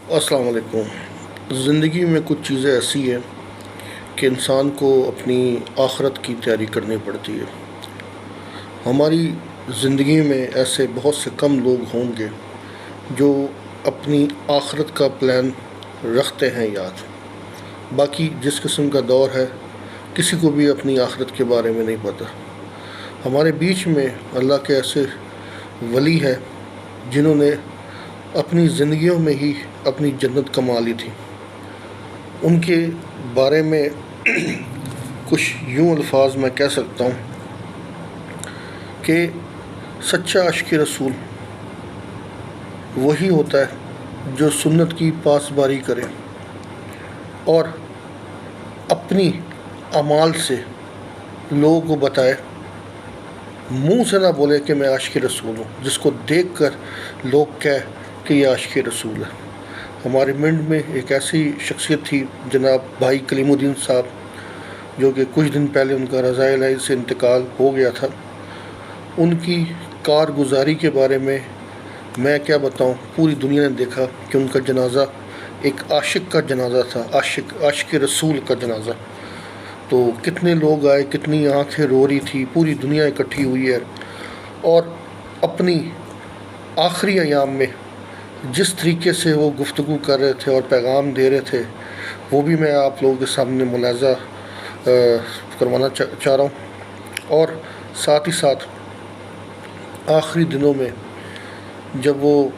अस्सलाम वालेकुम। ज़िंदगी में कुछ चीज़ें ऐसी हैं कि इंसान को अपनी आखिरत की तैयारी करनी पड़ती है। हमारी ज़िंदगी में ऐसे बहुत से कम लोग होंगे जो अपनी आखिरत का प्लान रखते हैं याद। बाकी जिस किस्म का दौर है, किसी को भी अपनी आखिरत के बारे में नहीं पता। हमारे बीच में अल्लाह के ऐसे वली हैं जिन्होंने अपनी ज़िंदगियों में ही अपनी जन्नत कमा ली थी। उनके बारे में कुछ यूँ अल्फाज मैं कह सकता हूँ कि सच्चा आशिक़ रसूल वही होता है जो सुन्नत की पासबारी करे और अपनी अमाल से लोगों को बताए, मुंह से ना बोले कि मैं आशिक़ रसूल हूँ, जिसको देखकर लोग कह कि ये आशिक़ रसूल है। हमारे मिंड में एक ऐसी शख्सियत थी जनाब भाई कलीमुद्दीन साहब, जो कि कुछ दिन पहले उनका रज़ाए इलाही से इंतकाल हो गया था। उनकी कारगुजारी के बारे में मैं क्या बताऊं, पूरी दुनिया ने देखा कि उनका जनाज़ा एक आशिक़ का जनाज़ा था, आशिक़ रसूल का जनाज़ा। तो कितने लोग आए, कितनी आँखें रो रही थी, पूरी दुनिया इकट्ठी हुई है। और अपनी आखिरी अयाम में जिस तरीके से वो गुफ्तगू कर रहे थे और पैगाम दे रहे थे, वो भी मैं आप लोगों के सामने मुलाज़ा करवाना चाह रहा हूँ। और साथ ही साथ आखिरी दिनों में जब वो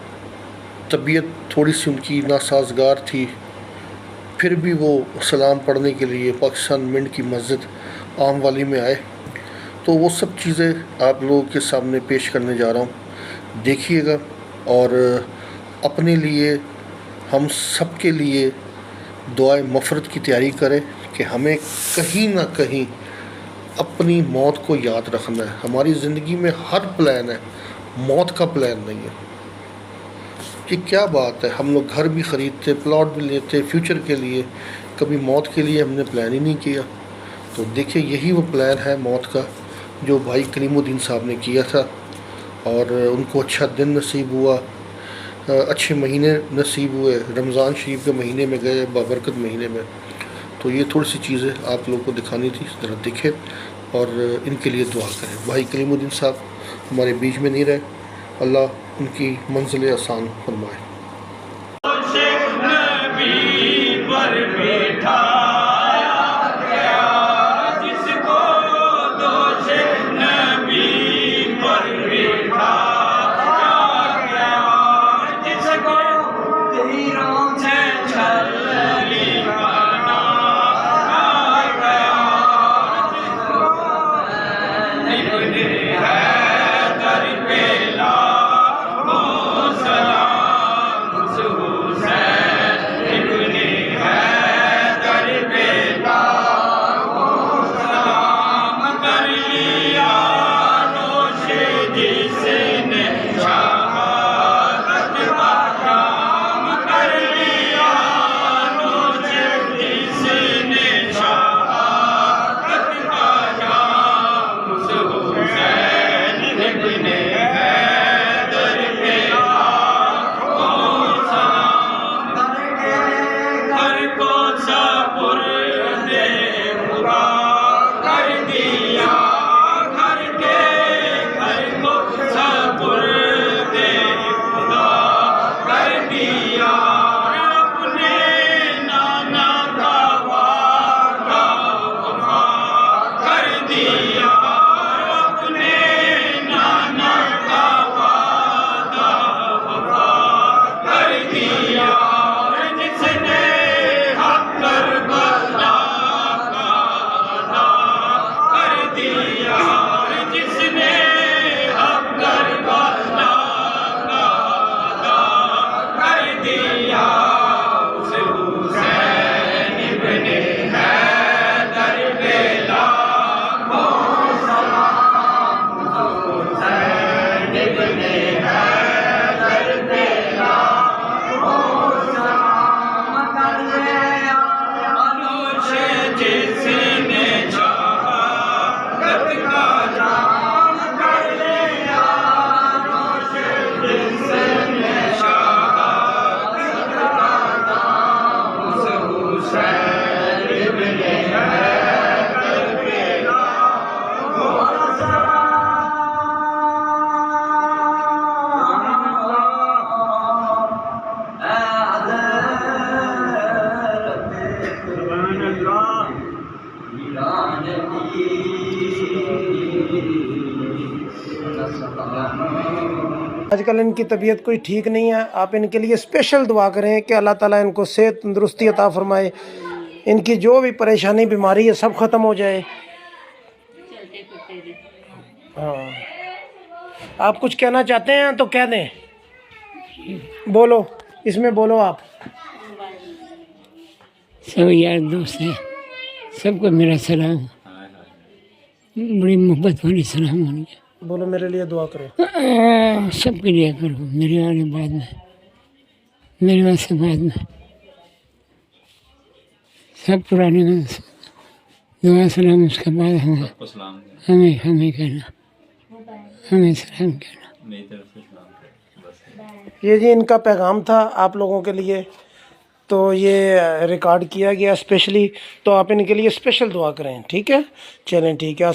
तबीयत थोड़ी सी उनकी नासाजगार थी, फिर भी वो सलाम पढ़ने के लिए पाकिस्तान मिंट की मस्जिद आम वाली में आए। तो वो सब चीज़ें आप लोगों के सामने पेश करने जा रहा हूँ, देखिएगा। और अपने लिए, हम सब के लिए दुआए मफ़रत की तैयारी करें कि हमें कहीं ना कहीं अपनी मौत को याद रखना है। हमारी ज़िंदगी में हर प्लान है, मौत का प्लान नहीं है। कि क्या बात है, हम लोग घर भी ख़रीदते, प्लॉट भी लेते फ्यूचर के लिए, कभी मौत के लिए हमने प्लान ही नहीं किया। तो देखिए, यही वो प्लान है मौत का जो भाई कलीमुद्दीन साहब ने किया था। और उनको अच्छा दिन नसीब हुआ, अच्छे महीने नसीब हुए, रमज़ान शरीफ के महीने में गए, बाबरकत महीने में। तो ये थोड़ी सी चीज़ें आप लोगों को दिखानी थी, ज़रा देखें और इनके लिए दुआ करें। भाई कलीमुद्दीन साहब हमारे बीच में नहीं रहे, अल्लाह उनकी मंजिल आसान फरमाए। आजकल इनकी तबीयत कोई ठीक नहीं है, आप इनके लिए स्पेशल दुआ करें कि अल्लाह ताला इनको सेहत तंदुरुस्ती अता फरमाए, इनकी जो भी परेशानी बीमारी है सब ख़त्म हो जाए। हाँ, आप कुछ कहना चाहते हैं तो कह दें, बोलो, इसमें बोलो आप। सब यार दोस्त हैं, सबको मेरा सलाम, बड़ी मोहब्बत वाली सलाम उनके। बोलो मेरे लिए दुआ करो। सबके लिए करो, मेरे आने बाद में, मेरे वास्ते बाद में, सब पुराने में दुआ सलाम, उसके बाद हमें हमें कहना, हमें सलाम कहना। ये जी इनका पैगाम था आप लोगों के लिए, तो ये रिकॉर्ड किया गया स्पेशली, तो आप इनके लिए स्पेशल दुआ करें, ठीक है? चलें, ठीक है।